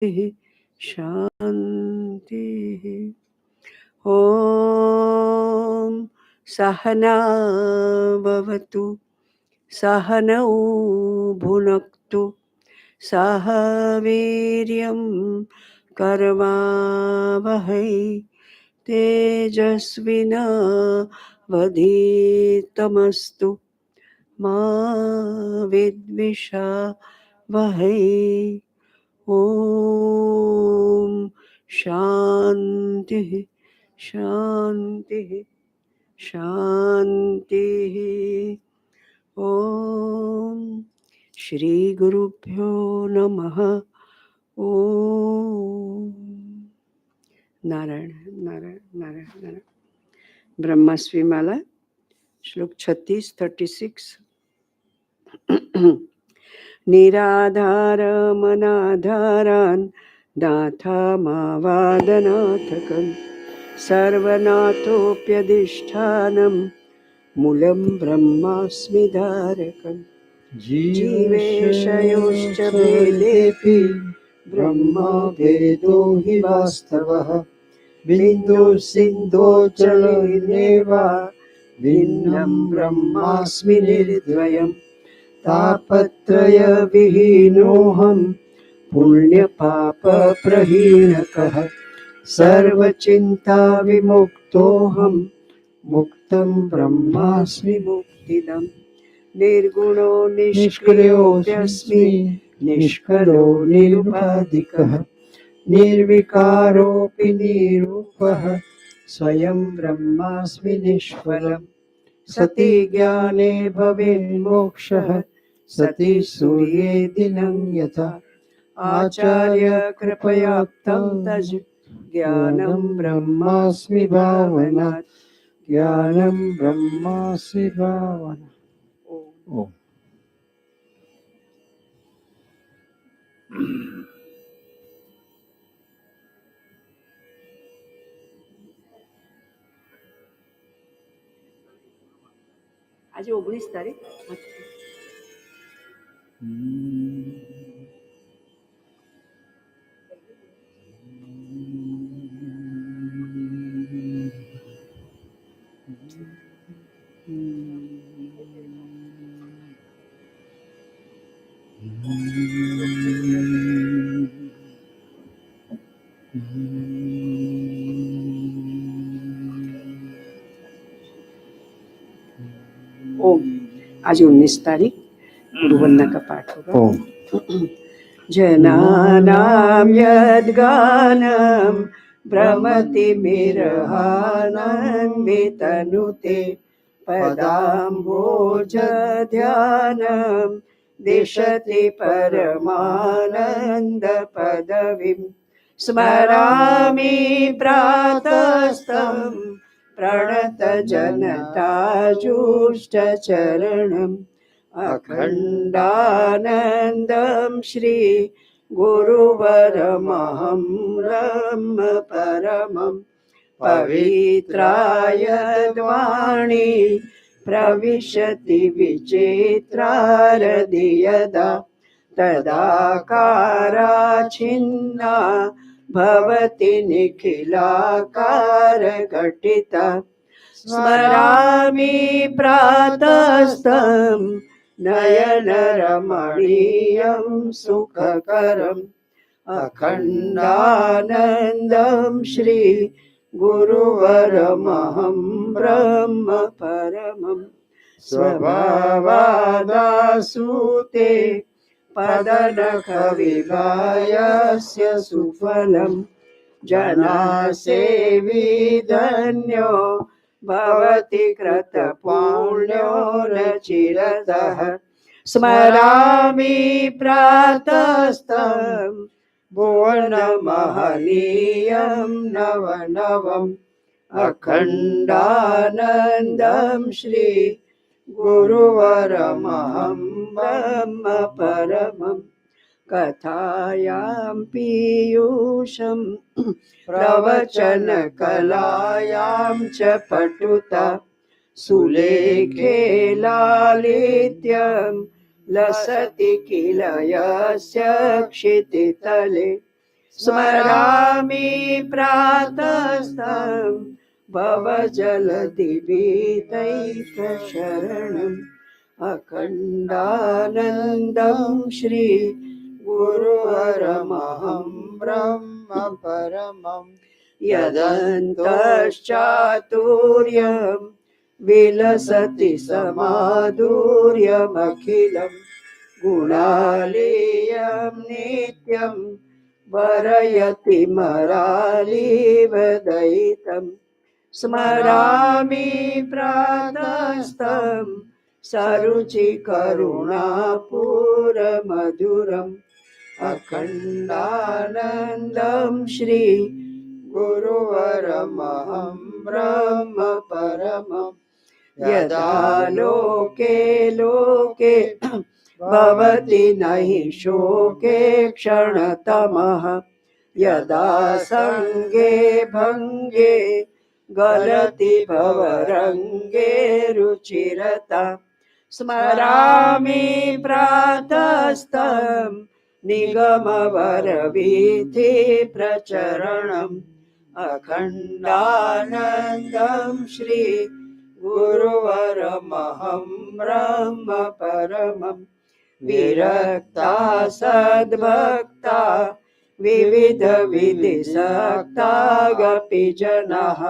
शांति। ओम सहना भवतु सहनौ भुनक्तु सह वीर्यं कर्वावहै तेजस्विनावधीतमस्तु मा विद्विषावहै। ओम शांति शांति शांति। ओम श्री गुरुभ्यो नमः। ओम नारायण नारायण नारायण नारायण। ब्रह्मस्वी माला श्लोक 36-36। निराधारमनाधारान् नाथमावादनाथकम् सर्वनाथोऽप्यधिष्ठानं मूलं ब्रह्मास्मि धारकम् जीवेशयोश्च भेदेऽपि ब्रह्मा भेदो हि वास्तवः बिन्दु सिन्धो जलेनेव भिन्नं ब्रह्मास्मि निर्द्वयम् तापत्रय विहीनोऽहं पुण्यपापप्रहीणकः सर्वचिन्ता विमुक्तोऽहं मुक्तं ब्रह्मास्मि मुक्तिदम् निर्गुणो निष्क्रियोऽस्मि निष्कलो निरुपाधिकः निर्विकारोऽपि निरूपः स्वयं ब्रह्मास्मि निष्कलम् सति ज्ञाने भवेन्मोक्षः सति सूर्ये दिनं यथा आचार्य कृपयोक्तं तज ज्ञानं ब्रह्मास्मि भावनात् ज्ञानं ब्रह्मास्मि भावनात्। ओम। આજે 19 તારીખ। ओम। आज 19 तारीख गुरुवंदना का पाठ होगा। ओम। जनानां यद्गानं भ्रमतिमिर्हानं वितनुते पदाम्भोजध्यानं दिशति परमानन्दपदवीं स्मरामि प्रातस्तं प्रणतजनताजुष्टचरणम् अखण्डानन्दं श्री गुरुवरमहं ब्रह्म परमं पवित्राय वाणी प्रविशति विचित्रारदियदा तदाकाराच्छिन्ना भवति निखिलाकारघटिता स्मरामि प्रातस्तं नयनरमणीयं सुखकरम् अखण्डानन्दं श्री गुरुवरमहं ब्रह्म परमं स्वभावादासुते पदनखविभायस्य सुफलं जनासेविधन्यो भवति कृतपुण्यो न चिरतः स्मरामि प्रातस्तं भुवनमहनीयं नवनवम् अखण्डानन्दं श्री गुरुवरमहं ब्रह्म परमम् कथायां पीयूषं प्रवचनकलायां च पटुता सुलेखे लालित्यं लसति किल यस्य क्षितितले स्मरामि प्रातस्तं भवजलधिभीतैकशरणम् अखण्डानन्दं श्री गुरुवरमहं ब्रह्म परमं यदन्तश्चातुर्यं विलसति समाधुर्यमखिलं गुणालेयं नित्यं वरयति मरालीवदयितं स्मरामि प्रातस्तं सरुचिकरुणापूरमधुरम् अखण्डानन्दं श्री गुरुवरमहं ब्रह्म परमं यदा लोके लोके भवति नहि शोके क्षणतमः यदा संगे भंगे गलति भवरंगे रुचिरता स्मरामि प्रातस्तं निगमवरवीथि प्रचरणम् अखण्डानन्दं श्री गुरुवरमहं ब्रह्म परमं विरक्ता सद्भक्ता विविध विधिसक्ता गपि जनाः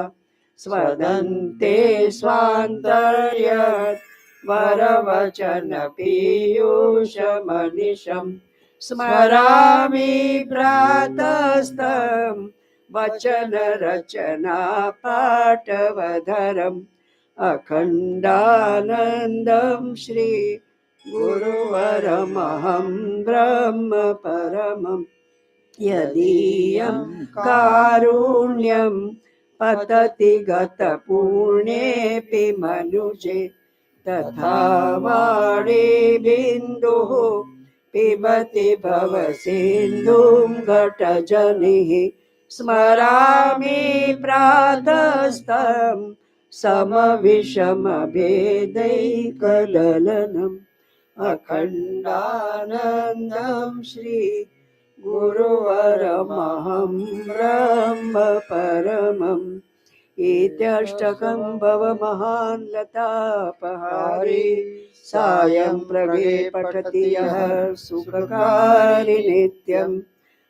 स्वदन्ते स्वान्तर्यत् वरवचन पीयूषमनिशम् स्मरामि प्रातस्तं वचन रचना पाठवधरम् अखण्डानन्दं श्री गुरुवरमहं ब्रह्म परमं यदीयं कारुण्यं पतति गतपुण्येऽपि मनुजे तथा वाणी बिन्दुः पिबति भवसिन्धुं घटजनिः स्मरामि प्रातस्तं समविषमभेदैकदलनम् अखण्डानन्दं श्री गुरुवरमहं ब्रह्म परमम् इत्यष्टकं भवमहान् लतापहारी सायं प्रगे पठति यः सुखकारी नित्यं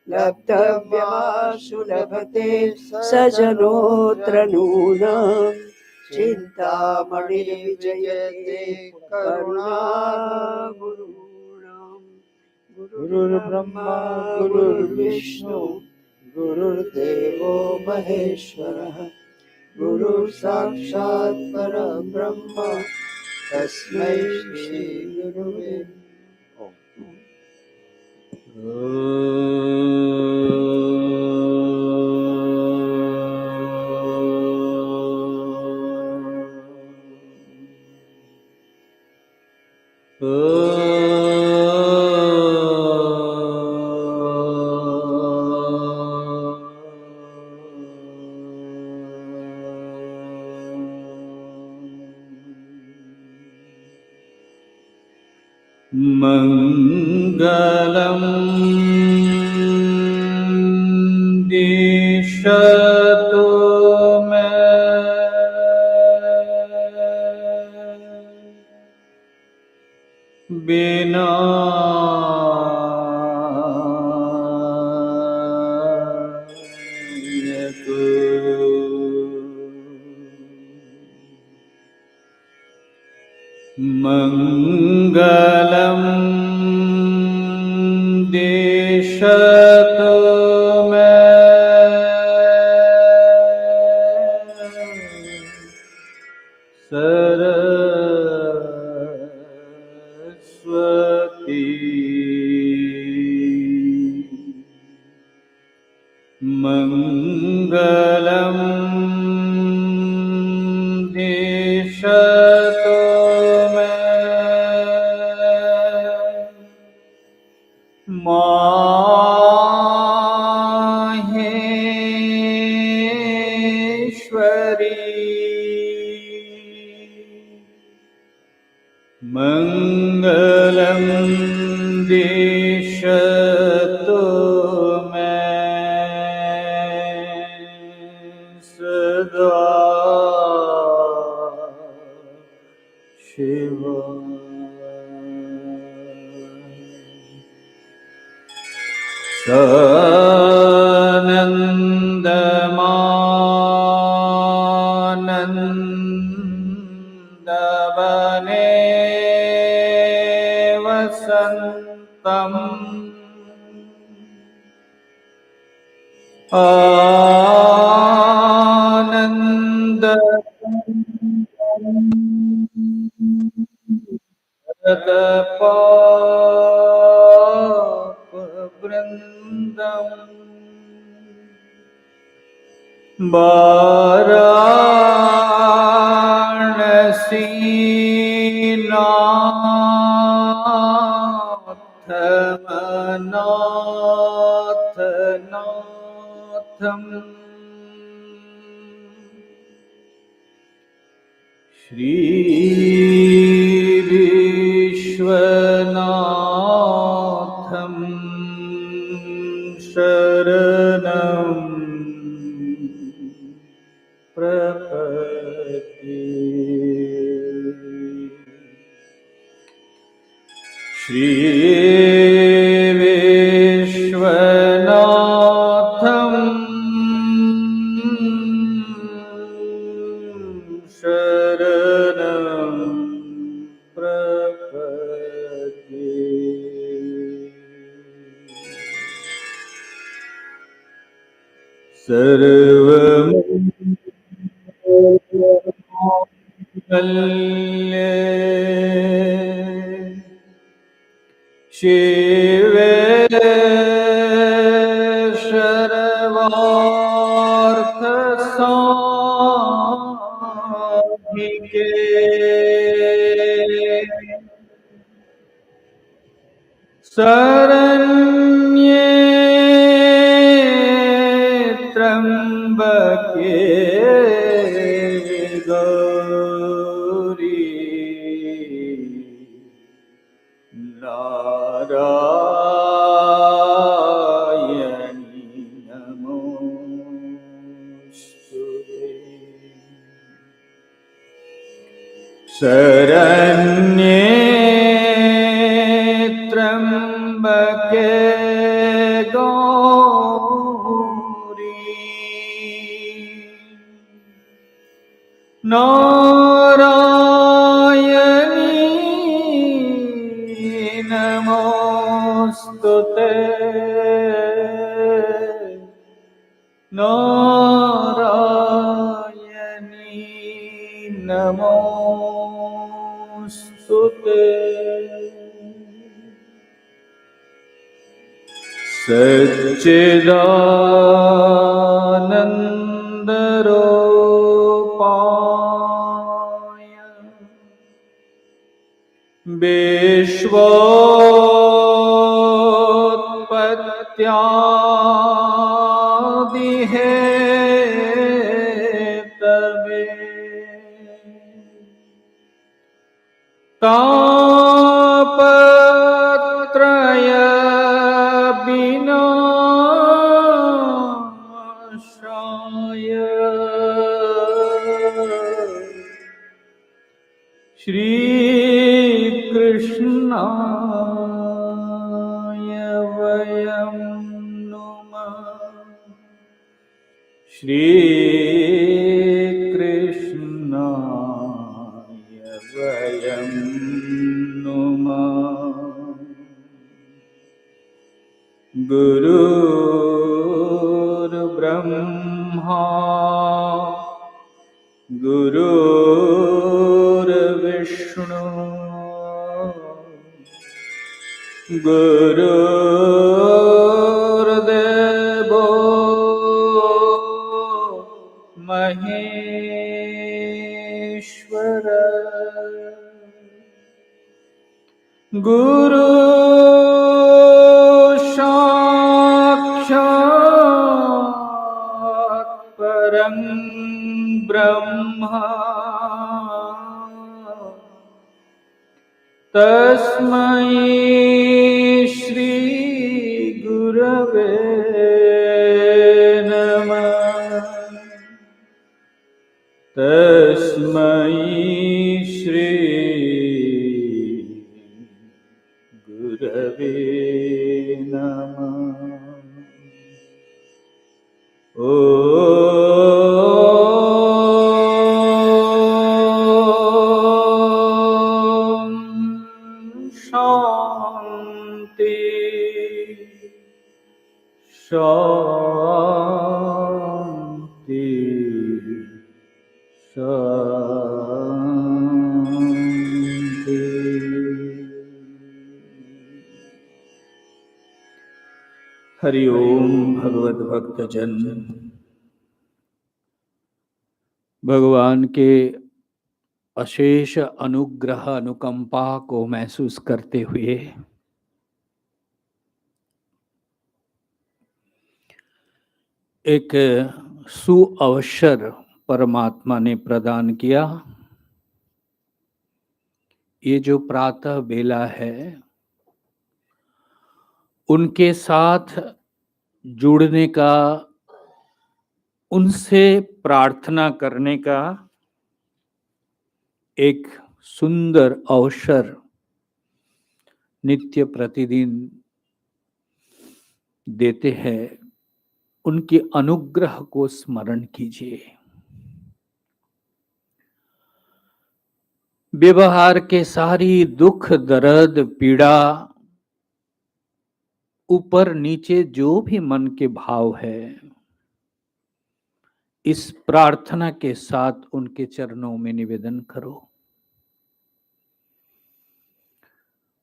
लब्धव्यमाशु लभते सजनोत्र नूनं चिन्तामणिर्विजयते करुणा गुरूणां गुरुर्ब्रह्मा गुरुर्विष्णु गुरुर्देवो महेश्वरः गुरुः साक्षात् परब्रह्म तस्मै श्री गुरुवे मंगलम दिशतो मे विनायक मंगलम दिशतो मे सरस्वती मंगलम दिशतो माहेश्वरी मंगलम दिशतो मे सानन्दवने वसन्तम् आनन्द पापवृन्दम् वाराणसीनाथमनाथनाथम् श्रीविश्वनाथं शरणं प्रपद्ये। श्रीविश्वनाथं शरणं प्रपद्ये। सर्वमङ्गलमाङ्गल्ये शिवे सर्वार्थसाधिके शरण्ये त्र्यम्बके गौरी नारायणी नमोस्तुते। शरण्ये त्र्यम्बके गौरी नारायणी नमोस्तुते। नारायणी नमोस्तुते। सच्चिदानन्दरूपाय विश्वोत्पत्त्यादिहेतवे तापत्रय विनाशाय श्रीकृष्णाय वयं नुमः। श्रीकृष्णाय वयं नुमः। गुरुर्ब्रह्मा गुरुर्विष्णु गुरुर्देवो महेश्वर गुरु साक्षात् परं ब्रह्म तस्मै श्री गुरवे नमः। तस्मै श्री गुरवे नमः। शांति। हरि ओम भगवत भक्तजन, भगवान के अशेष अनुग्रह अनुकंपा को महसूस करते हुए एक सुअवसर परमात्मा ने प्रदान किया। ये जो प्रातः बेला है, उनके साथ जुड़ने का, उनसे प्रार्थना करने का एक सुंदर अवसर नित्य प्रतिदिन देते हैं। उनके अनुग्रह को स्मरण कीजिए। व्यवहार के सारी दुख दर्द पीड़ा, ऊपर नीचे जो भी मन के भाव है, इस प्रार्थना के साथ उनके चरणों में निवेदन करो।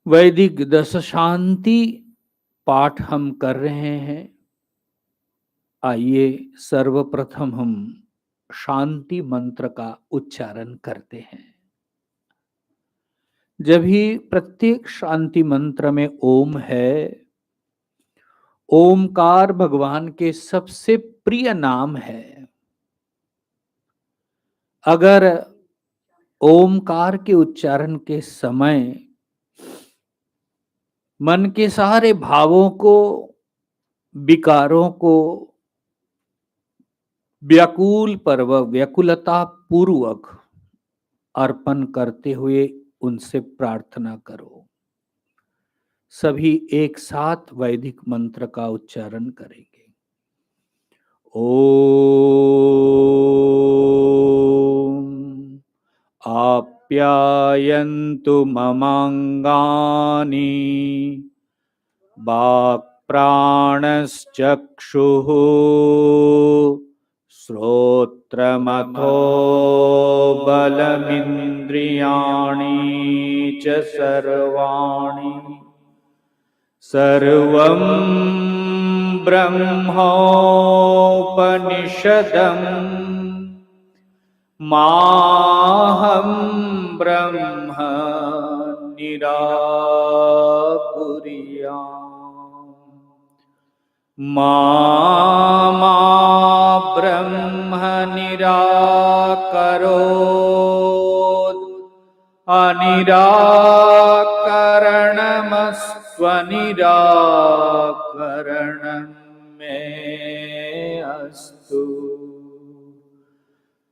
वैदिक दश शांति पाठ हम कर रहे हैं। आइए सर्वप्रथम हम शांति मंत्र का उच्चारण करते हैं। जब भी प्रत्येक शांति मंत्र में ओम है, ओमकार भगवान के सबसे प्रिय नाम है। अगर ओमकार के उच्चारण के समय मन के सारे भावों को, विकारों को व्याकुलता पूर्वक अर्पण करते हुए उनसे प्रार्थना करो। सभी एक साथ वैदिक मंत्र का उच्चारण करेंगे। ओम आप्यायन्तु ममांगानि वाक्प्राणश्चक्षुः श्रोत्रमथो बलमिन्द्रियाणि च सर्वाणि सर्वं ब्रह्मोपनिषदम् माहं ब्रह्म निराकुर्याम्। मा ब्रह्म निराकरोत् अनिराकरणमस्त्वनिराकरणं मे अस्तु।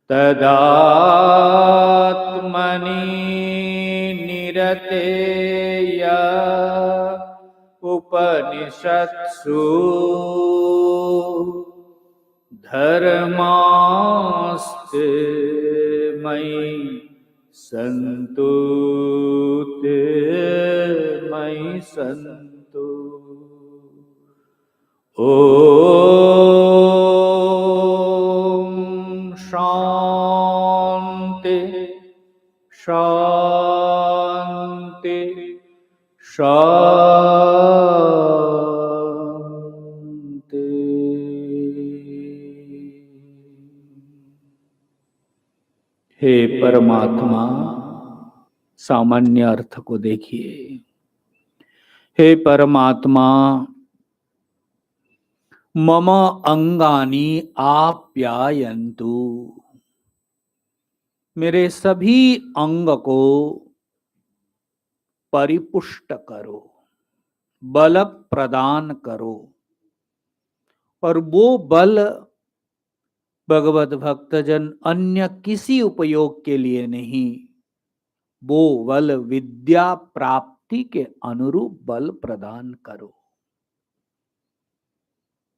तदात्मनि निरतेय उपनिषत्सु धर्मास्ते मयि सन्तु ते मयि सन्तु। ओम शांति शांति शांति। हे परमात्मा, सामान्य अर्थ को देखिए। हे परमात्मा, मम अंगानि आप्यायन्तु, मेरे सभी अंग को परिपुष्ट करो, बल प्रदान करो। और वो बल भगवत भक्तजन अन्य किसी उपयोग के लिए नहीं, वो बल विद्या प्राप्ति के अनुरूप बल प्रदान करो।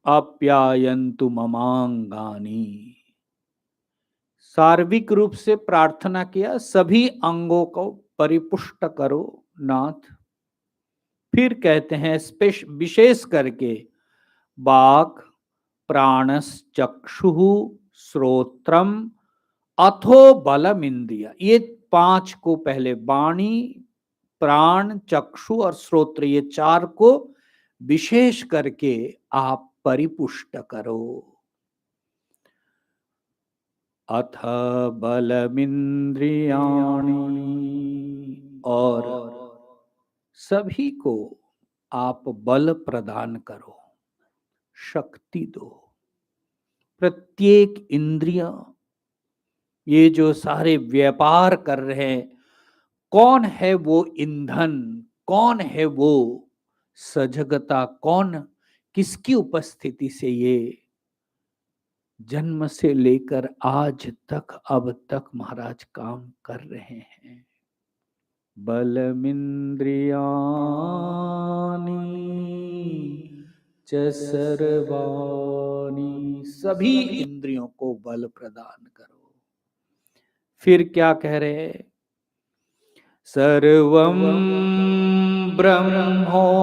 आप्यायन्तु ममांगानि, सार्विक रूप से प्रार्थना किया, सभी अंगों को परिपुष्ट करो नाथ। फिर कहते हैं विशेष करके वाक, प्राणश्चक्षुः श्रोत्रम अथो बलम इंद्रिय। ये 5 को पहले वाणी, प्राण, चक्षु और श्रोत्र, ये 4 को विशेष करके आप परिपुष्ट करो। अथ बलमिंद्रियाणि, और सभी को आप बल प्रदान करो, शक्ति दो। प्रत्येक इंद्रिय, ये जो सारे व्यापार कर रहे हैं, कौन है वो ईंधन, कौन है वो सजगता, कौन, किसकी उपस्थिति से ये जन्म से लेकर आज तक, अब तक महाराज काम कर रहे हैं। बलमिंद्रियाणि च सर्वाणि, सभी इंद्रियों को बल प्रदान करो। फिर क्या कह रहे हैं? सर्वं ब्रह्मोपनिषदम्,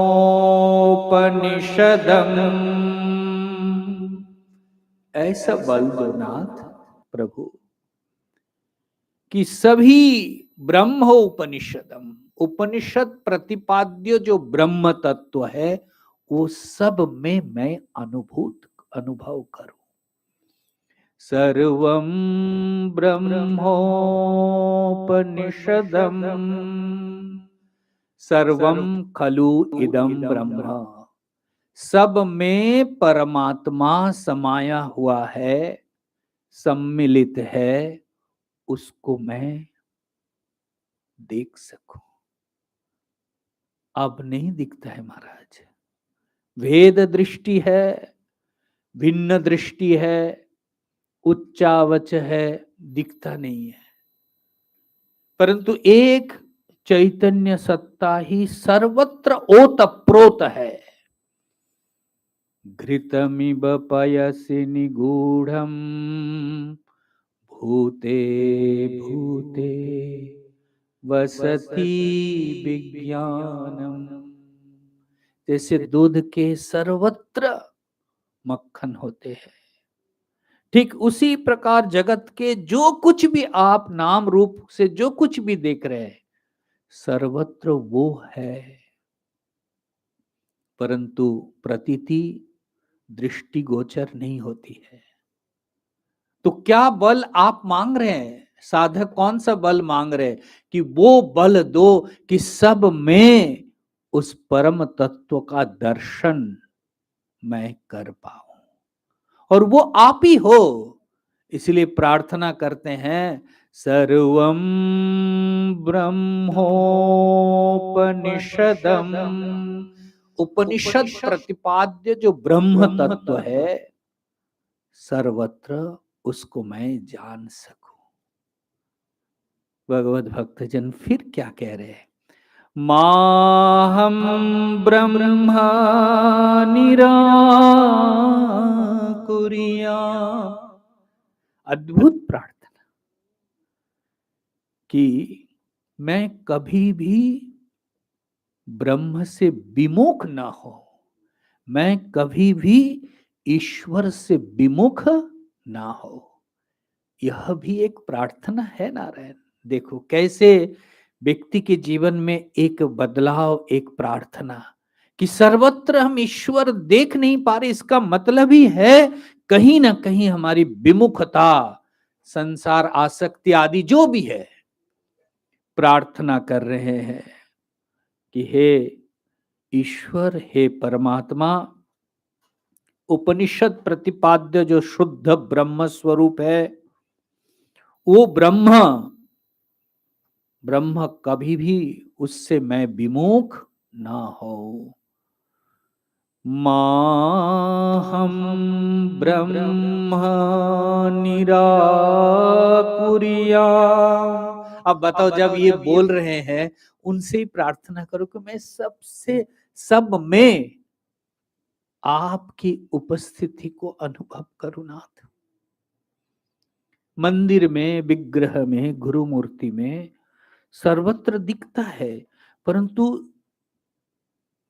ऐसा बल दो नाथ प्रभु कि सभी ब्रह्म उपनिषदम, उपनिषद प्रतिपाद्य जो ब्रह्म तत्व है वो सब में मैं अनुभव करूं। सर्वं ब्रह्मोपनिषदम सर्वं खलु इदं ब्रह्म, सब में परमात्मा समाया हुआ है, सम्मिलित है, उसको मैं देख सकूं। अब नहीं दिखता है महाराज, भेद दृष्टि है, भिन्न दृष्टि है, उच्चावच है, दिखता नहीं है। परंतु एक चैतन्य सत्ता ही सर्वत्र ओतप्रोत है। घृतमिव पयसि निगूढ़ं भूते भूते वसति विज्ञानम। जैसे दूध के सर्वत्र मक्खन होते हैं, ठीक उसी प्रकार जगत के जो कुछ भी आप नाम रूप से जो कुछ भी देख रहे हैं, सर्वत्र वो है, परंतु प्रतीति दृष्टिगोचर नहीं होती है। तो क्या बल आप मांग रहे हैं? साधक कौन सा बल मांग रहे हैं? कि वो बल दो कि सब में उस परम तत्व का दर्शन मैं कर पाऊं, और वो आप ही हो। इसलिए प्रार्थना करते हैं, सर्वं ब्रह्मोपनिषदम, उपनिषद प्रतिपाद्य जो ब्रह्म तत्व है, सर्वत्र उसको मैं जान सकूं। भगवत भक्तजन फिर क्या कह रहे हैं? माहम ब्रह्म निराकुर्या। अद्भुत प्रार्थना कि मैं कभी भी ब्रह्म से विमुख ना हो, मैं कभी भी ईश्वर से विमुख ना हो। यह भी एक प्रार्थना है नारायण। देखो कैसे व्यक्ति के जीवन में एक बदलाव, एक प्रार्थना कि सर्वत्र हम ईश्वर देख नहीं पा रहे, इसका मतलब ही है कहीं ना कहीं हमारी विमुखता, संसार आसक्ति आदि जो भी है, प्रार्थना कर रहे हैं कि हे ईश्वर, हे परमात्मा, उपनिषद प्रतिपाद्य जो शुद्ध ब्रह्म स्वरूप है, वो ब्रह्म कभी भी उससे मैं विमुख ना हो। माहम ब्रह्म निराकुर्या। अब बताओ, जब ये बोल रहे हैं उनसे ही प्रार्थना करो कि मैं सबसे, सब में आपकी उपस्थिति को अनुभव करूं नाथ। मंदिर में, विग्रह में, गुरु मूर्ति में सर्वत्र दिखता है, परंतु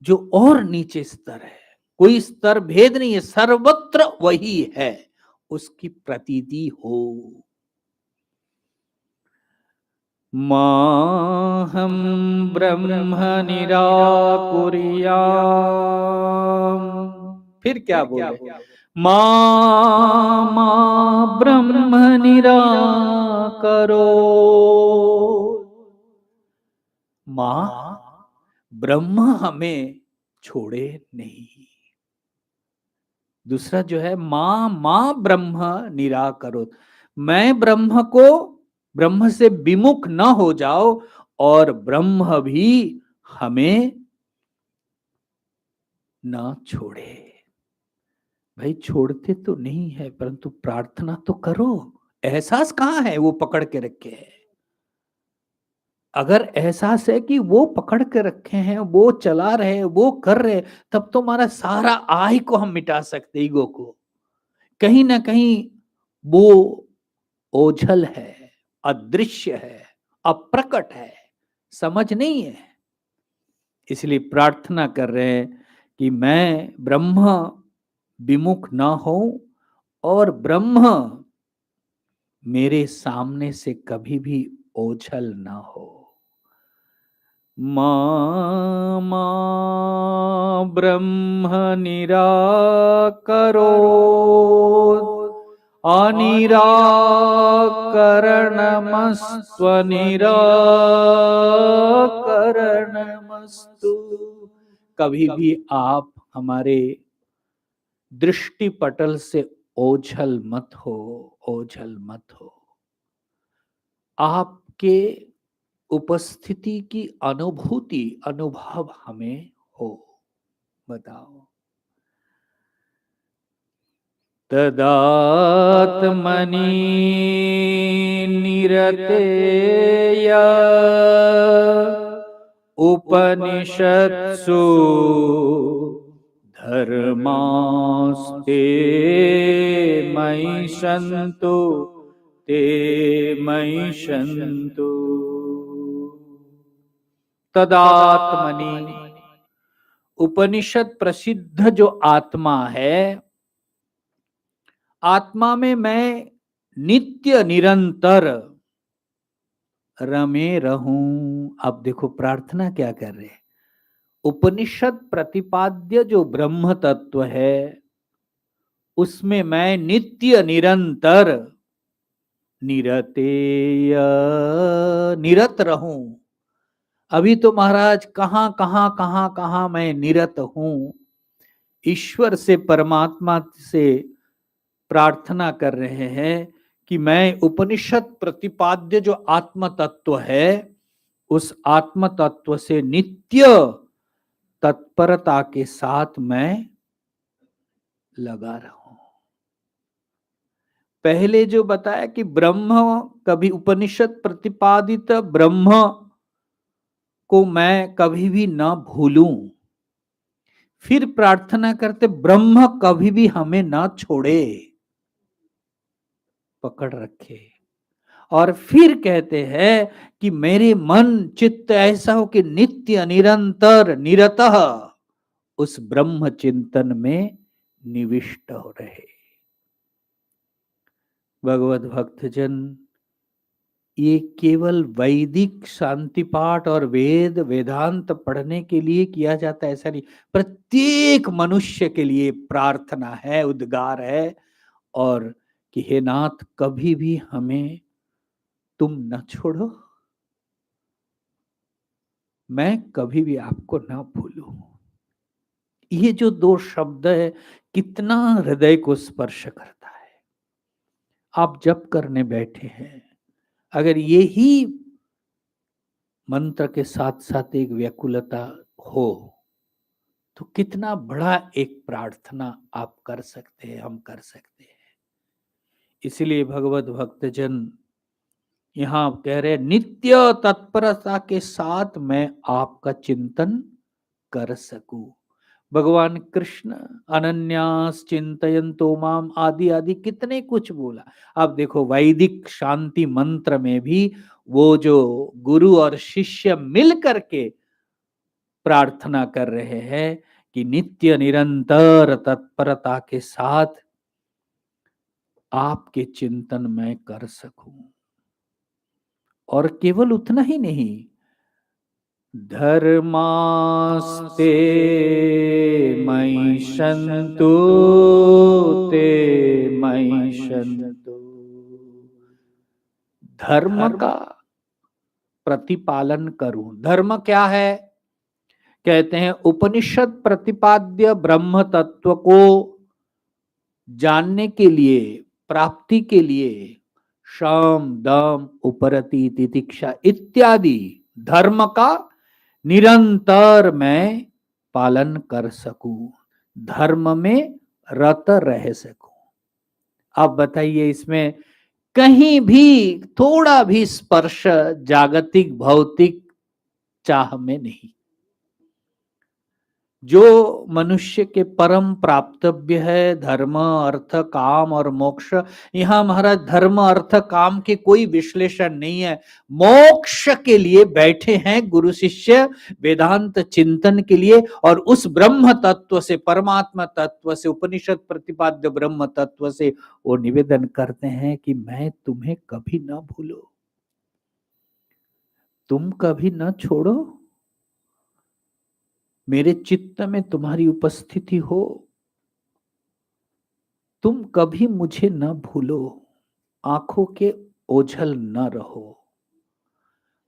जो और नीचे स्तर है, कोई स्तर भेद नहीं है, सर्वत्र वही है, उसकी प्रतीति हो। माहम ब्रह्म निराकुर्याम्, फिर क्या बोले, मा ब्रह्म निराकरो, मां ब्रह्म हमें छोड़े नहीं। दूसरा जो है मां ब्रह्म निराकरो, मैं ब्रह्म से विमुख न हो जाओ और ब्रह्म भी हमें न छोड़े। भाई छोड़ते तो नहीं है, परंतु प्रार्थना तो करो। एहसास कहाँ है वो पकड़ के रखे है? अगर एहसास है कि वो पकड़ के रखे हैं, वो चला रहे, वो कर रहे, तब तो हमारा सारा आय को हम मिटा सकते, ईगो को। कहीं ना कहीं वो ओझल है, अदृश्य है, अप्रकट है, समझ नहीं है। इसलिए प्रार्थना कर रहे हैं कि मैं ब्रह्म विमुख ना हो और ब्रह्म मेरे सामने से कभी भी ओझल ना हो। मा ब्रह्म निराकरो अनिराकरणमस्त्वनिराकरणमस्तु। कभी भी आप हमारे दृष्टि पटल से ओझल मत हो, ओझल मत हो। आपके उपस्थिति की अनुभूति, अनुभव हमें हो। बताओ, तदात्मनि निरतेय उपनिषत्सु धर्मास्ते मयि सन्तु, ते मयि सन्तु। तदात्मनि, उपनिषद प्रसिद्ध जो आत्मा है, आत्मा में मैं नित्य निरंतर रमे रहूं। अब देखो प्रार्थना क्या कर रहे हैं, उपनिषद प्रतिपाद्य जो ब्रह्म तत्व है उसमें मैं नित्य निरंतर निरतेय निरत रहूं। अभी तो महाराज कहां कहां कहां कहां मैं निरत हूं। ईश्वर से, परमात्मा से प्रार्थना कर रहे हैं कि मैं उपनिषद प्रतिपाद्य जो आत्म तत्व है उस आत्म तत्व से नित्य तत्परता के साथ मैं लगा रहूं। पहले जो बताया कि ब्रह्म, कभी उपनिषद प्रतिपादित ब्रह्म को मैं कभी भी ना भूलूं। फिर प्रार्थना करते ब्रह्म कभी भी हमें ना छोड़े, पकड़ रखे। और फिर कहते हैं कि मेरे मन चित्त ऐसा हो कि नित्य निरंतर निरतः उस ब्रह्म चिंतन में निविष्ट हो रहे। भगवत भक्तजन, ये केवल वैदिक शांति पाठ और वेद वेदांत पढ़ने के लिए किया जाता है ऐसा नहीं, प्रत्येक मनुष्य के लिए प्रार्थना है, उद्गार है। और कि हे नाथ, कभी भी हमें तुम न छोड़ो, मैं कभी भी आपको ना भूलूं। ये जो दो शब्द है कितना हृदय को स्पर्श करता है। आप जप करने बैठे हैं, अगर यही मंत्र के साथ साथ एक व्याकुलता हो तो कितना बड़ा एक प्रार्थना आप कर सकते हैं, हम कर सकते हैं। इसलिए भगवत भक्तजन यहां कह रहे नित्य तत्परता के साथ मैं आपका चिंतन कर सकूं। भगवान कृष्ण अनन्यास चिंतयन्तो माम आदि आदि कितने कुछ बोला। अब देखो वैदिक शांति मंत्र में भी वो जो गुरु और शिष्य मिल करके प्रार्थना कर रहे हैं कि नित्य निरंतर तत्परता के साथ आपके चिंतन मैं कर सकूं। और केवल उतना ही नहीं, धर्मास्ते मयि सन्तु ते मयि सन्तु। धर्म का प्रतिपालन करूं। धर्म क्या है? कहते हैं उपनिषद प्रतिपाद्य ब्रह्म तत्व को जानने के लिए, प्राप्ति के लिए शम दम उपरति तितिक्षा इत्यादि धर्म का निरंतर मैं पालन कर सकूं, धर्म में रत रह सकूं। अब बताइए, इसमें कहीं भी थोड़ा भी स्पर्श जागतिक भौतिक चाह में नहीं। जो मनुष्य के परम प्राप्तव्य है, धर्म अर्थ काम और मोक्ष, यहां महाराज धर्म अर्थ काम के कोई विश्लेषण नहीं है। मोक्ष के लिए बैठे हैं गुरु शिष्य, वेदांत चिंतन के लिए, और उस ब्रह्म तत्व से, परमात्मा तत्व से, उपनिषद प्रतिपाद्य ब्रह्म तत्व से वो निवेदन करते हैं कि मैं तुम्हें कभी ना भूलो, तुम कभी न छोड़ो, मेरे चित्त में तुम्हारी उपस्थिति हो, तुम कभी मुझे न भूलो, आंखों के ओझल न रहो,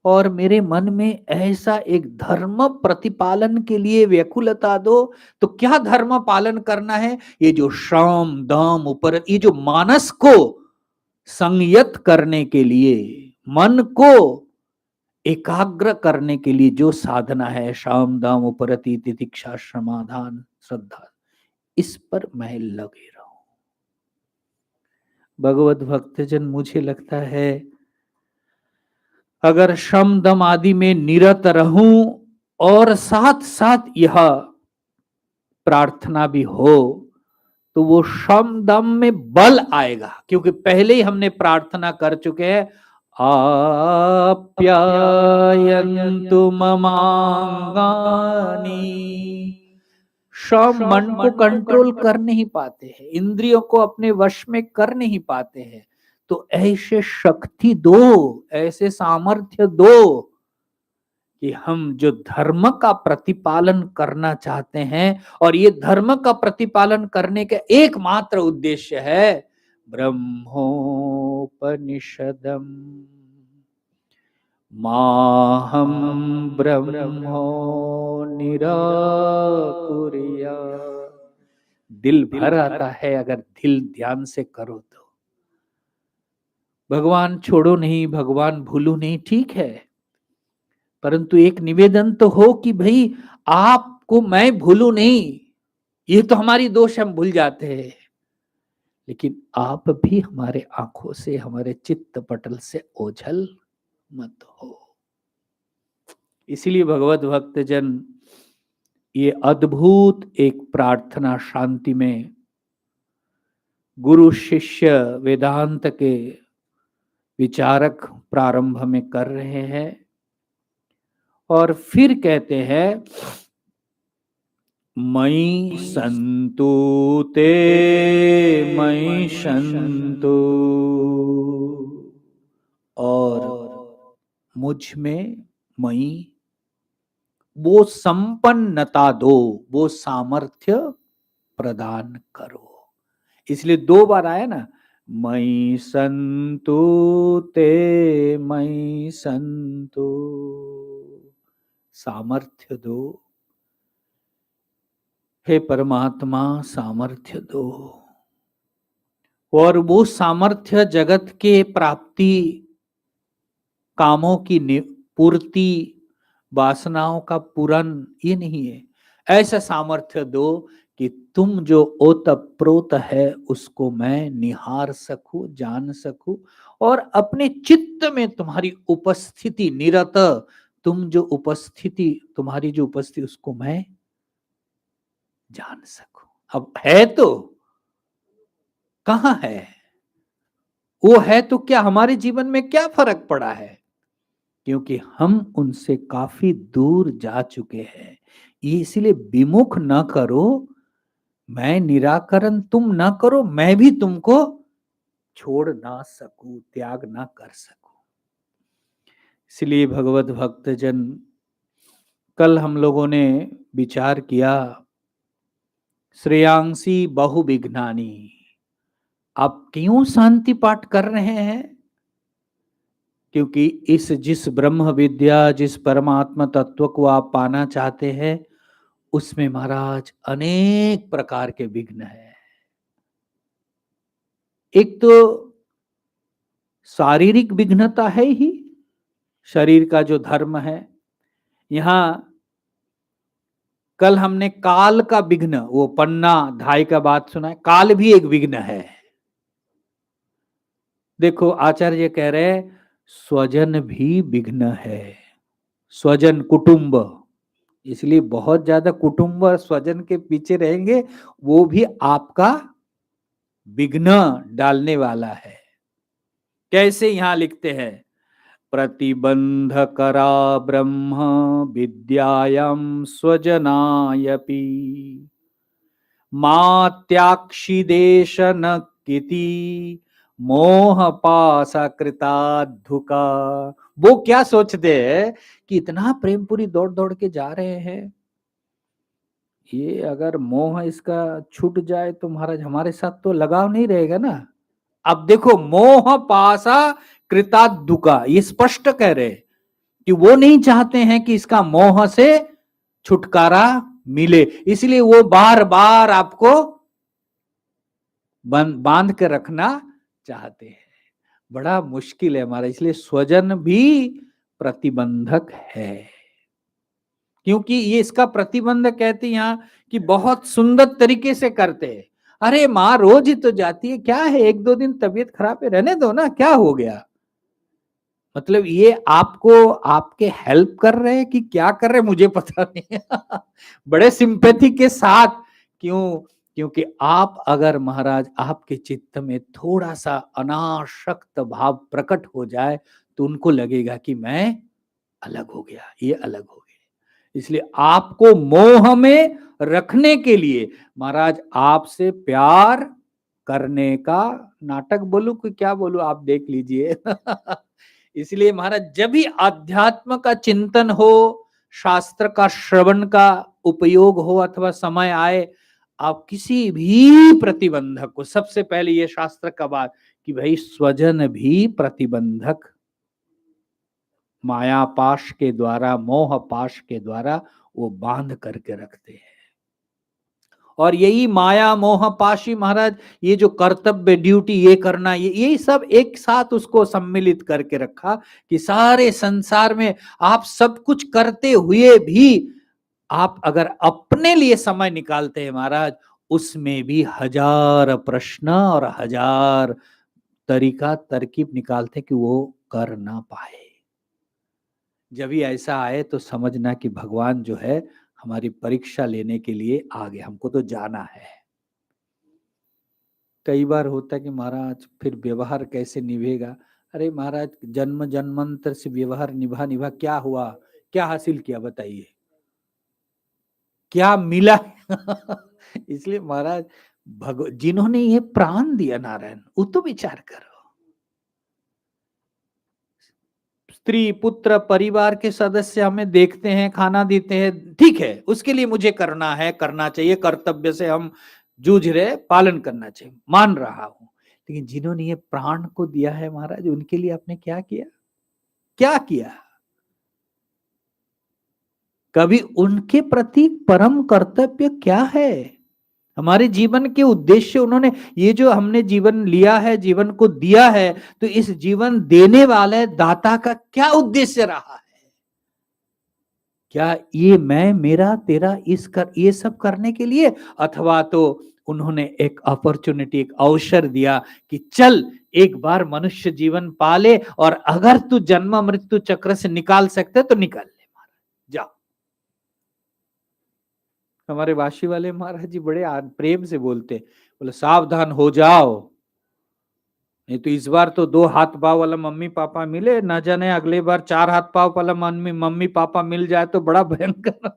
और मेरे मन में ऐसा एक धर्म प्रतिपालन के लिए व्याकुलता दो। तो क्या धर्म पालन करना है? ये जो श्रम दम ऊपर, ये जो मानस को संयत करने के लिए, मन को एकाग्र करने के लिए जो साधना है, शाम दाम उपरति तितिक्षा समाधान श्रद्धा, इस पर मैं लगे रहूं। भगवत भक्तजन, मुझे लगता है अगर शम दम आदि में निरत रहूं और साथ साथ यह प्रार्थना भी हो, तो वो शम दम में बल आएगा, क्योंकि पहले ही हमने प्रार्थना कर चुके हैं, आप्यायन्तु ममांगानि। शम मन को कंट्रोल कर नहीं पाते हैं, इंद्रियों को अपने वश में कर नहीं पाते हैं। तो ऐसे शक्ति दो, ऐसे सामर्थ्य दो कि हम जो धर्म का प्रतिपालन करना चाहते हैं, और ये धर्म का प्रतिपालन करने का एकमात्र उद्देश्य है ब्रह्मोपनिषदम माहम ब्रह्मो निराकुर्यात्। दिल भर आता है अगर दिल ध्यान से करो तो। भगवान छोड़ो नहीं, भगवान भूलो नहीं, ठीक है, परंतु एक निवेदन तो हो कि भाई आपको मैं भूलू नहीं। ये तो हमारी दोष, हम भूल जाते हैं, लेकिन आप भी हमारे आंखों से, हमारे चित्त पटल से ओझल मत हो। इसीलिए भगवत भक्तजन, ये अद्भुत एक प्रार्थना शांति में गुरु शिष्य वेदांत के विचारक प्रारंभ में कर रहे हैं, और फिर कहते हैं मयि सन्तु ते मयि सन्तु, और मुझ में मयि वो संपन्नता दो, वो सामर्थ्य प्रदान करो। इसलिए 2 बार आया ना, मयि सन्तु ते मयि सन्तु, सामर्थ्य दो, हे परमात्मा सामर्थ्य दो। और वो सामर्थ्य जगत के प्राप्ति, कामों की पूर्ति, वासनाओं का पूरन, ये नहीं है। ऐसा सामर्थ्य दो कि तुम जो ओतप्रोत है उसको मैं निहार सकूं, जान सकूं, और अपने चित्त में तुम्हारी उपस्थिति निरत, तुम जो उपस्थिति, तुम्हारी जो उपस्थिति, उसको मैं जान सकूं। अब है तो कहां है? वो है तो क्या हमारे जीवन में क्या फर्क पड़ा है? क्योंकि हम उनसे काफी दूर जा चुके हैं। ये इसलिए विमुख न करो, मैं निराकरण तुम न करो, मैं भी तुमको छोड़ ना सकूं, त्याग ना कर सकूं। इसलिए भगवत भक्तजन, कल हम लोगों ने विचार किया, श्रेयांसी बहुविघ्नानि। आप क्यों शांति पाठ कर रहे हैं? क्योंकि इस जिस ब्रह्म विद्या, जिस परमात्मा तत्व को आप पाना चाहते हैं, उसमें महाराज अनेक प्रकार के विघ्न हैं। एक तो शारीरिक विघ्नता है ही, शरीर का जो धर्म है। यहां कल हमने काल का विघ्न, वो पन्ना ढाई का बात सुना है, काल भी एक विघ्न है। देखो आचार्य कह रहे हैं स्वजन भी विघ्न है, स्वजन कुटुंब। इसलिए बहुत ज्यादा कुटुंब और स्वजन के पीछे रहेंगे, वो भी आपका विघ्न डालने वाला है। कैसे? यहां लिखते हैं, प्रतिबंध करा ब्रह्म विद्यायां स्वजनायपि मात्याक्षिदेश न किति मोह पासा कृताधुका। वो क्या सोचते हैं कि इतना प्रेमपुरी दौड़ दौड़ के जा रहे हैं, ये अगर मोह इसका छूट जाए तो महाराज हमारे साथ तो लगाव नहीं रहेगा ना। अब देखो, मोह पासा कृताधुका, ये स्पष्ट कह रहे कि वो नहीं चाहते हैं कि इसका मोह से छुटकारा मिले, इसलिए वो बार बार आपको बांध के रखना चाहते हैं। बड़ा मुश्किल है हमारा। इसलिए स्वजन भी प्रतिबंधक है, क्योंकि ये इसका प्रतिबंध कहते हैं यहां कि बहुत सुंदर तरीके से करते हैं। अरे माँ रोज ही तो जाती है, क्या है, एक दो दिन तबीयत खराब है, रहने दो ना, क्या हो गया। मतलब ये आपको आपके हेल्प कर रहे हैं कि क्या कर रहे हैं, मुझे पता नहीं। बड़े सिंपैथी के साथ। क्यों? क्योंकि आप अगर महाराज आपके चित्त में थोड़ा सा अनासक्त भाव प्रकट हो जाए तो उनको लगेगा कि मैं अलग हो गया, ये अलग हो गया। इसलिए आपको मोह में रखने के लिए महाराज आपसे प्यार करने का नाटक बोलूं कि क्या बोलूं, आप देख लीजिए। इसलिए महाराज जब भी अध्यात्म का चिंतन हो, शास्त्र का श्रवण का उपयोग हो अथवा समय आए, आप किसी भी प्रतिबंधक को, सबसे पहले ये शास्त्र का बात कि भाई स्वजन भी प्रतिबंधक माया पाश के द्वारा, मोह पाश के द्वारा वो बांध करके रखते हैं। और यही माया मोह पाशी महाराज, ये जो कर्तव्य ड्यूटी ये करना, ये सब एक साथ उसको सम्मिलित करके रखा कि सारे संसार में आप सब कुछ करते हुए भी आप अगर अपने लिए समय निकालते हैं महाराज, उसमें भी हजार प्रश्न और हजार तरीका तरकीब निकालते कि वो कर ना पाए। जब भी ऐसा आए तो समझना कि भगवान जो है हमारी परीक्षा लेने के लिए आ गए, हमको तो जाना है। कई बार होता है कि महाराज फिर व्यवहार कैसे निभेगा। अरे महाराज जन्म जन्मांतर से व्यवहार निभा निभा क्या हुआ, क्या हासिल किया बताइए, क्या मिला? इसलिए महाराज जिन्होंने ये प्राण दिया नारायण, वो तो विचार करो। स्त्री पुत्र परिवार के सदस्य हमें देखते हैं, खाना देते हैं, ठीक है, उसके लिए मुझे करना है, करना चाहिए, कर्तव्य से हम जूझ रहे, पालन करना चाहिए, मान रहा हूं। लेकिन जिन्होंने ये प्राण को दिया है महाराज, उनके लिए आपने क्या किया, क्या किया? कभी उनके प्रति परम कर्तव्य क्या है? हमारे जीवन के उद्देश्य, उन्होंने ये जो हमने जीवन लिया है, जीवन को दिया है, तो इस जीवन देने वाले दाता का क्या उद्देश्य रहा है? क्या ये मैं मेरा तेरा ये सब करने के लिए, अथवा तो उन्होंने एक अपॉर्चुनिटी, एक अवसर दिया कि चल एक बार मनुष्य जीवन पाले, और अगर तू जन्म मृत्यु चक्र से निकाल सकते तो निकाल ले महाराज, जाओ। हमारे वाशी वाले महाराज जी बड़े प्रेम से बोलते, बोले सावधान हो जाओ, नहीं तो इस बार तो 2 हाथ पांव वाला मम्मी पापा मिले, ना जाने अगले बार 4 हाथ पांव वाला मम्मी पापा मिल जाए तो बड़ा भयंकर।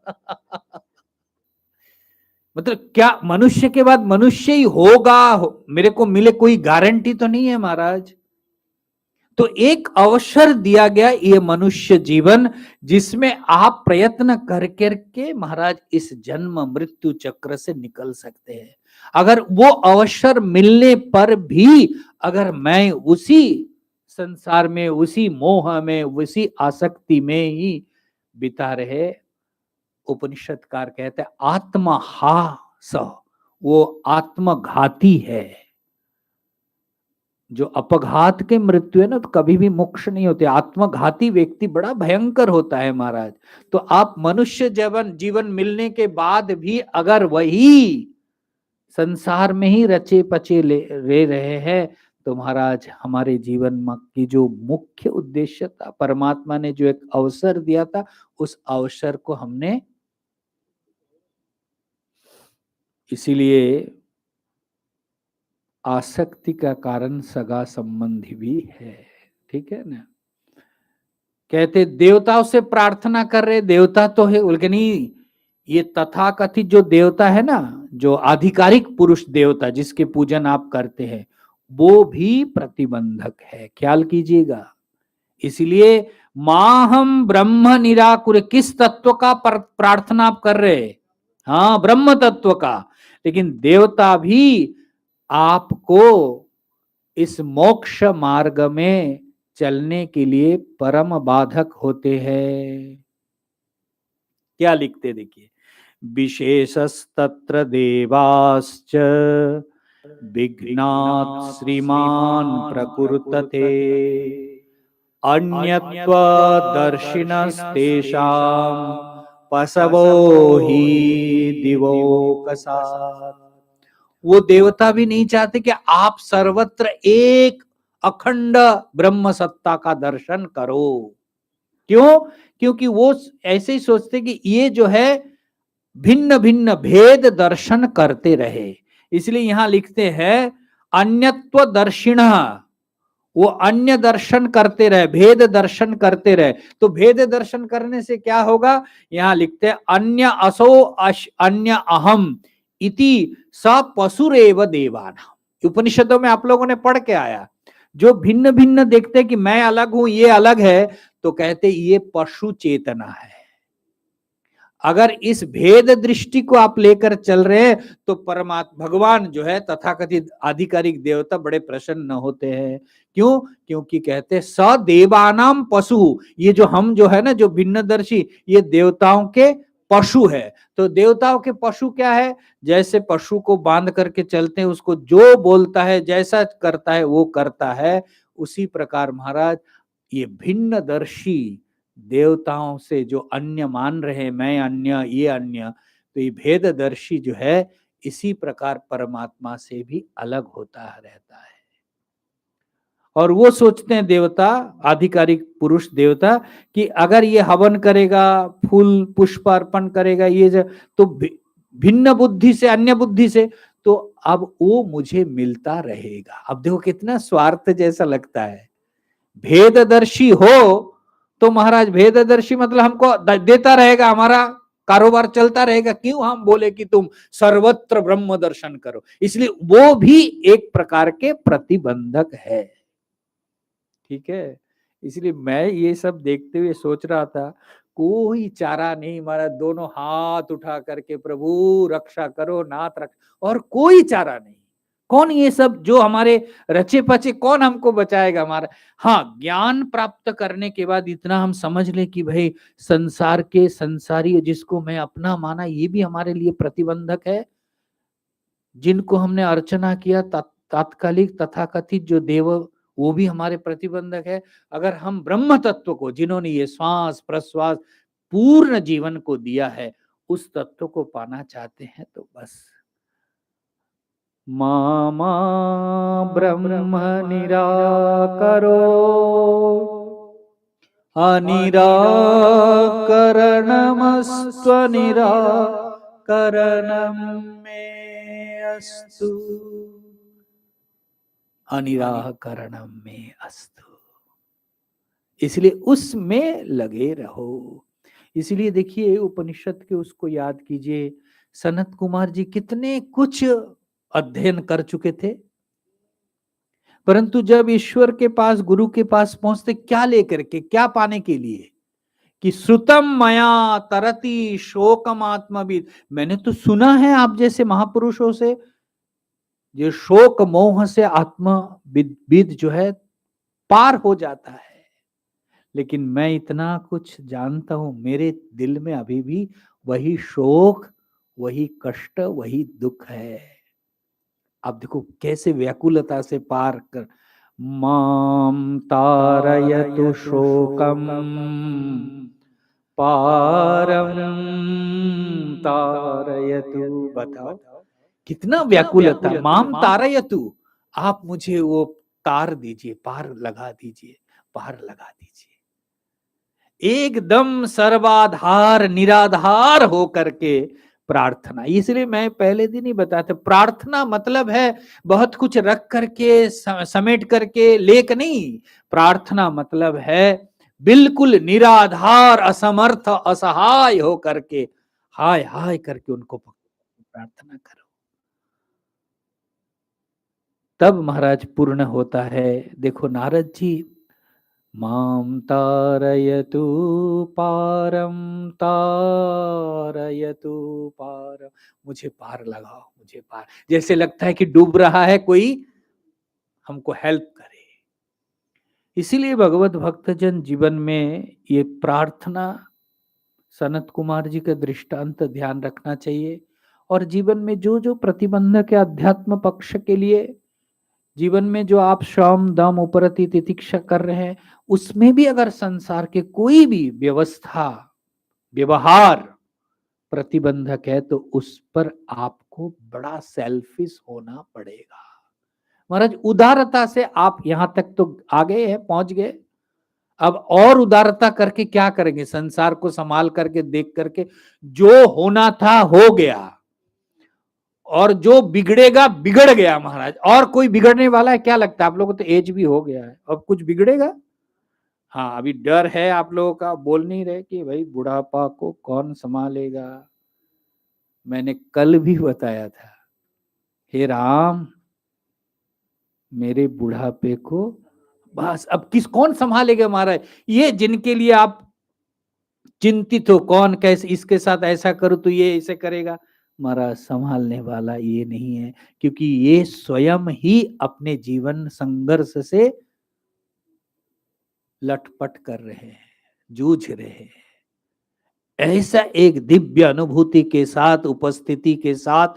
मतलब क्या मनुष्य के बाद मनुष्य ही होगा, मेरे को मिले, कोई गारंटी तो नहीं है महाराज। तो एक अवसर दिया गया ये मनुष्य जीवन, जिसमें आप प्रयत्न कर करके महाराज इस जन्म मृत्यु चक्र से निकल सकते हैं। अगर वो अवसर मिलने पर भी अगर मैं उसी संसार में, उसी मोह में, उसी आसक्ति में ही बिता रहे, उपनिषदकार कहते हैं आत्महास, वो आत्मघाती है। जो अपघात के मृत्यु है ना, तो कभी भी मोक्ष नहीं होते। आत्मघाती व्यक्ति बड़ा भयंकर होता है महाराज। तो आप मनुष्य जीवन जीवन मिलने के बाद भी अगर वही संसार में ही रचे पचे रह रहे हैं, तो महाराज हमारे जीवन की जो मुख्य उद्देश्य था, परमात्मा ने जो एक अवसर दिया था, उस अवसर को हमने, इसीलिए आसक्ति का कारण सगा संबंधी भी है। ठीक है ना। कहते देवताओं से प्रार्थना कर रहे, देवता तो है, बोल के नहीं, ये तथाकथित जो देवता है ना, जो आधिकारिक पुरुष देवता जिसके पूजन आप करते हैं, वो भी प्रतिबंधक है, ख्याल कीजिएगा। इसलिए माहम ब्रह्म निराकुर, किस तत्व का प्रार्थना आप कर रहे हैं? हाँ, ब्रह्म तत्व का। लेकिन देवता भी आपको इस मोक्ष मार्ग में चलने के लिए परम बाधक होते हैं। क्या लिखते देखिए, विशेषस्तत्र देवाश्च विघ्नात् श्रीमान प्रकुरुतते अन्यत्व दर्शिनस्तेषां पशवो ही दिवोकसात्। वो देवता भी नहीं चाहते कि आप सर्वत्र एक अखंड ब्रह्म सत्ता का दर्शन करो। क्यों? क्योंकि वो ऐसे ही सोचते कि ये जो है भिन्न भिन्न भेद दर्शन करते रहे। इसलिए यहां लिखते हैं अन्यत्व दर्शिण, वो अन्य दर्शन करते रहे, भेद दर्शन करते रहे। तो भेद दर्शन करने से क्या होगा? यहां लिखते हैं अन्य असो अन्य अहम इति स पशुरेव देवानां। उपनिषदों में आप लोगों ने पढ़ के आया, जो भिन्न भिन्न देखते हैं कि मैं अलग हूं, ये अलग है, तो कहते ये पशु चेतना है। अगर इस भेद दृष्टि को आप लेकर चल रहे हैं, तो परमात्मा भगवान जो है तथाकथित आधिकारिक देवता बड़े प्रसन्न होते हैं। क्यों? क्योंकि कहते हैं सदेवानाम पशु, ये जो हम जो है ना, जो भिन्नदर्शी, ये देवताओं के पशु है। तो देवताओं के पशु क्या है? जैसे पशु को बांध करके चलते हैं, उसको जो बोलता है, जैसा करता है वो करता है, उसी प्रकार महाराज ये भिन्नदर्शी देवताओं से जो अन्य मान रहे, मैं अन्य, ये अन्य, तो ये भेददर्शी जो है इसी प्रकार परमात्मा से भी अलग होता रहता है। और वो सोचते हैं देवता, आधिकारिक पुरुष देवता, कि अगर ये हवन करेगा, फूल पुष्प अर्पण करेगा, ये तो भिन्न बुद्धि से, अन्य बुद्धि से, तो अब वो मुझे मिलता रहेगा। अब देखो कितना स्वार्थ जैसा लगता है। भेददर्शी हो तो महाराज, भेददर्शी मतलब हमको देता रहेगा, हमारा कारोबार चलता रहेगा, क्यों हम बोले कि तुम सर्वत्र ब्रह्म दर्शन करो। इसलिए वो भी एक प्रकार के प्रतिबंधक है। ठीक है। इसलिए मैं ये सब देखते हुए सोच रहा था, कोई चारा नहीं महाराज, दोनों हाथ उठा करके प्रभु रक्षा करो, नाथ रक्षा, और कोई चारा नहीं। कौन ये सब जो हमारे रचे पचे, कौन हमको बचाएगा हमारा? हाँ, ज्ञान प्राप्त करने के बाद इतना हम समझ ले कि भाई संसार के संसारी जिसको मैं अपना माना, ये भी हमारे लिए प्रतिबंधक है। जिनको हमने अर्चना किया तात्कालिक तथाकथित जो देव, वो भी हमारे प्रतिबंधक है। अगर हम ब्रह्म तत्व को, जिन्होंने ये श्वास प्रश्वास पूर्ण जीवन को दिया है, उस तत्व को पाना चाहते हैं, तो बस मामा ब्रह्म निराकरो अनिराकरणमस्त्वनिराकरणं मे अस्तु, अनिराकरणं मे अस्तु। इसलिए उसमें लगे रहो। इसलिए देखिए उपनिषद के उसको याद कीजिए, सनत कुमार जी कितने कुछ अध्ययन कर चुके थे, परंतु जब ईश्वर के पास, गुरु के पास पहुंचते, क्या लेकर के, क्या पाने के लिए कि श्रुतम मया तरति शोकम आत्मविद। मैंने तो सुना है आप जैसे महापुरुषों से, जो शोक मोह से आत्मविद जो है पार हो जाता है, लेकिन मैं इतना कुछ जानता हूं, मेरे दिल में अभी भी वही शोक, वही कष्ट, वही दुख है। आप देखो कैसे व्याकुलता से पार कर, माम तारयतु शोकम पारम तारयतु। बताओ कितना व्याकुलता, माम तारयतु, आप मुझे वो तार दीजिए, पार लगा दीजिए, पार लगा दीजिए। एकदम सर्वाधार निराधार हो करके प्रार्थना। इसलिए मैं पहले दिन ही बताया, प्रार्थना मतलब है बहुत कुछ रख करके, समेट करके लेक नहीं। प्रार्थना मतलब है बिल्कुल निराधार, असमर्थ, असहाय हो करके, हाय हाय करके उनको प्रार्थना करो, तब महाराज पूर्ण होता है। देखो नारद जी, माम तारयतु पारम तारयतु पारम, मुझे पार लगाओ, मुझे पार। जैसे लगता है कि डूब रहा है कोई, हमको हेल्प करे। इसीलिए भगवत भक्तजन जीवन में ये प्रार्थना, सनत कुमार जी का दृष्टांत ध्यान रखना चाहिए। और जीवन में जो जो प्रतिबंधक है अध्यात्म पक्ष के लिए, जीवन में जो आप श्रम दम उपरति तितिक्षा कर रहे हैं, उसमें भी अगर संसार के कोई भी व्यवस्था, व्यवहार प्रतिबंधक है, तो उस पर आपको बड़ा सेल्फिश होना पड़ेगा। महाराज उदारता से आप यहां तक तो आ गए हैं, पहुंच गए, अब और उदारता करके क्या करेंगे? संसार को संभाल करके, देख करके, जो होना था हो गया, और जो बिगड़ेगा बिगड़ गया महाराज। और कोई बिगड़ने वाला है क्या लगता है आप लोगों को? तो एज भी हो गया है, अब कुछ बिगड़ेगा? हाँ, अभी डर है आप लोगों का, बोल नहीं रहे कि भाई बुढ़ापा को कौन संभालेगा। मैंने कल भी बताया था, हे राम मेरे बुढ़ापे को बस अब कौन संभालेगा महाराज? ये जिनके लिए आप चिंतित हो, कौन कैसे इसके साथ ऐसा करूं तो ये ऐसे करेगा, महाराज संभालने वाला ये नहीं है, क्योंकि ये स्वयं ही अपने जीवन संघर्ष से लटपट कर रहे हैं, जूझ रहे हैं। ऐसा एक दिव्य अनुभूति के साथ, उपस्थिति के साथ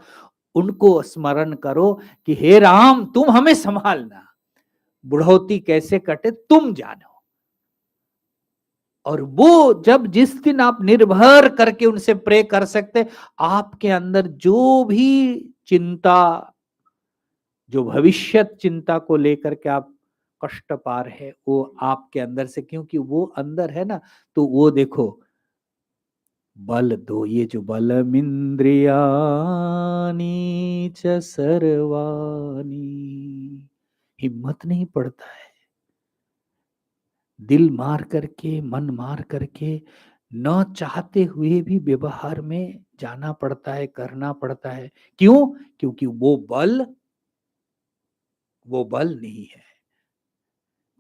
उनको स्मरण करो कि हे राम तुम हमें संभालना, बुढ़ौती कैसे कटे तुम जानो। और वो जब जिस दिन आप निर्भर करके उनसे प्रे कर सकते, आपके अंदर जो भी चिंता, जो भविष्य चिंता को लेकर के आप कष्ट पार है, वो आपके अंदर से, क्योंकि वो अंदर है ना, तो वो देखो बल दो, ये जो बलमिंद्रियानि च सर्वाणि, हिम्मत नहीं पड़ता है, दिल मार करके, मन मार करके, न चाहते हुए भी व्यवहार में जाना पड़ता है, करना पड़ता है। क्यों? क्योंकि वो बल नहीं है,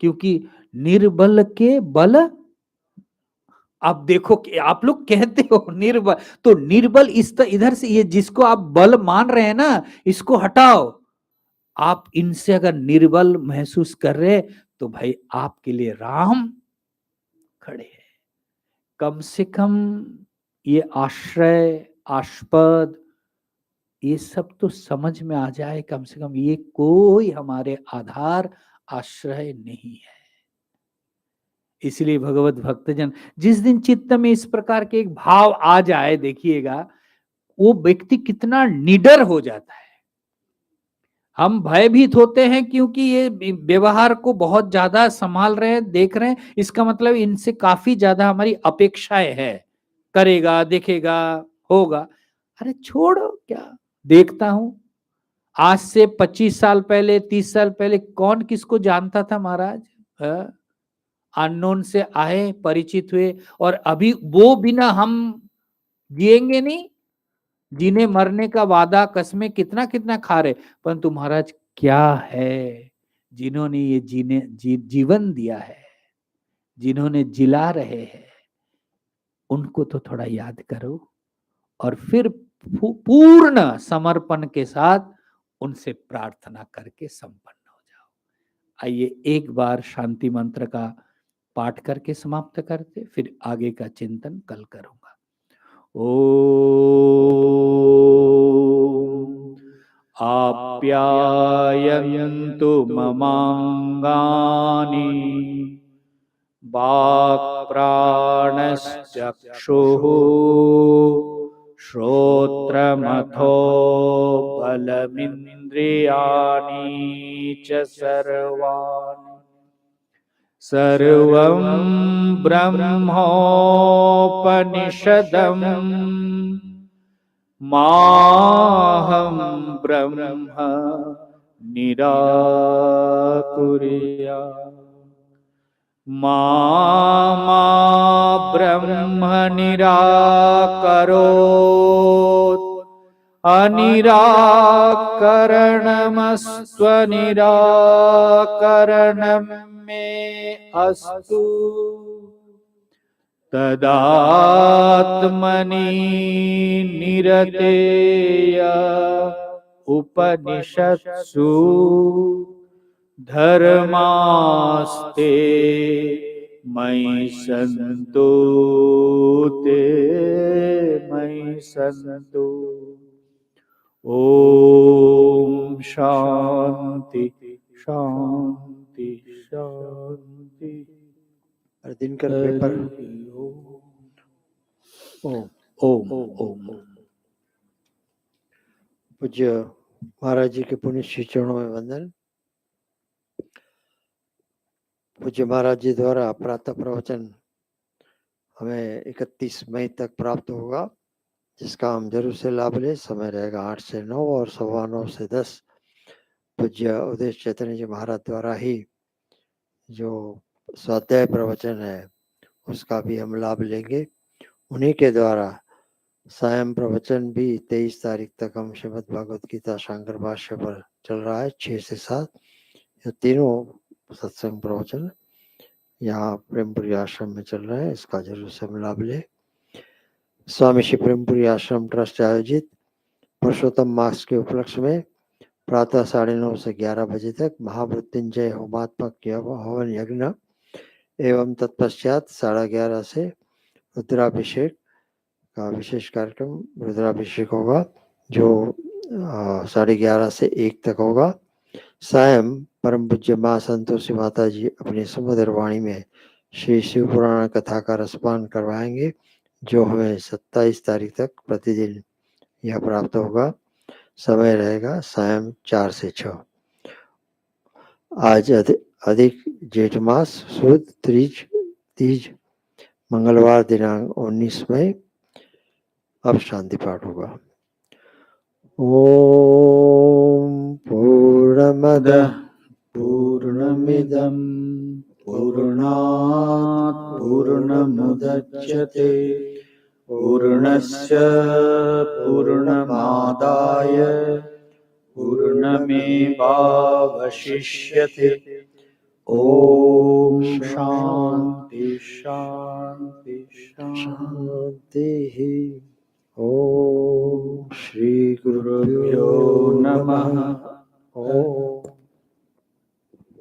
क्योंकि निर्बल के बल। आप देखो कि आप लोग कहते हो निर्बल, तो निर्बल इधर से, ये जिसको आप बल मान रहे हैं ना, इसको हटाओ। आप इनसे अगर निर्बल महसूस कर रहे, तो भाई आपके लिए राम खड़े हैं। कम से कम ये आश्रय, आस्पद, ये सब तो समझ में आ जाए, कम से कम ये कोई हमारे आधार, आश्रय नहीं है। इसलिए भगवत भक्तजन, जिस दिन चित्त में इस प्रकार के एक भाव आ जाए, देखिएगा वो व्यक्ति कितना निडर हो जाता है। हम भयभीत होते हैं क्योंकि ये व्यवहार को बहुत ज्यादा संभाल रहे हैं, देख रहे हैं, इसका मतलब इनसे काफी ज्यादा हमारी अपेक्षाएं है, करेगा, देखेगा, होगा। अरे छोड़ो, क्या देखता हूं, आज से 25 साल पहले, 30 साल पहले कौन किसको जानता था महाराज? अननोन से आए, परिचित हुए, और अभी वो बिना हम जिएंगे नहीं, जीने मरने का वादा कसमें कितना कितना खा रहे, परंतु महाराज क्या है जिन्होंने ये जीवन दिया है, जिन्होंने जिला रहे हैं, उनको तो थोड़ा याद करो और फिर पूर्ण समर्पण के साथ उनसे प्रार्थना करके संपन्न हो जाओ। आइए एक बार शांति मंत्र का पाठ करके समाप्त करते, फिर आगे का चिंतन कल करूंगा। ओम आप्यायन्तु ममांगानि वाक्प्राणश्चक्षुः श्रोत्रमथो बलमिन्द्रियाणि च सर्वाणि सर्वं ब्रह्मोपनिषदम् माहं ब्रह्म निराकुर्यात् मा ब्रह्म निराकरोत् अनिराकरणमस्त्वनिराकरणं मे अस्तु तदात्मनि निरतेय उपनिषत्सु धर्मास्ते मयि सन्तु ते मयि सन्तु। ओम शांति शांति शांति। दिनकर पेपर। ओम ओम ओम। पूज्य महाराज जी के पुण्य श्री चरणों में वंदन। पूज्य महाराज जी द्वारा प्रातः प्रवचन हमें 31 मई तक प्राप्त होगा, जिसका हम जरूर से लाभ लें। समय रहेगा 8 से 9 और 9:15 से 10। पूज्य उदेश चैतन्य जी महाराज द्वारा ही जो स्वाध्याय प्रवचन है उसका भी हम लाभ लेंगे। उन्हीं के द्वारा सायं प्रवचन भी 23 तारीख तक हम श्रीमद् भागवत गीता शांकर भाष्य पर चल रहा है, 6 से 7। ये तीनों सत्संग प्रवचन यहाँ प्रेमपुरी आश्रम में चल रहा है, इसका जरूर से हम लाभ ले। स्वामी श्री प्रेमपुरी आश्रम ट्रस्ट आयोजित पुरुषोत्तम मास के उपलक्ष्य में प्रातः 9:30 से 11 बजे तक महामृत्युंजय होमात्मक हवन यज्ञ एवं तत्पश्चात 11:30 से रुद्राभिषेक का विशेष कार्यक्रम रुद्राभिषेक होगा, जो 11:30 से 1 तक होगा। सायं परम पूज्य माँ संतोषी माता जी अपनी सुमधुर वाणी में श्री शिव पुराण कथा का रसपान करवाएंगे, जो हमें 27 तारीख तक प्रतिदिन यह प्राप्त होगा। समय रहेगा सायं 4 से 6। आज अधिक जेठ मास सुद तीज मंगलवार दिनांक 19 मई। अब शांति पाठ होगा। ओम पूर्णमदः पूर्णमिदं पूर्णात् पूर्णमुदच्यते पूर्णस्य पूर्णमादाय पूर्णमेवावशिष्यते। ओम शांति शांति शांति। ओम श्री गुरुभ्यो नमः। ओम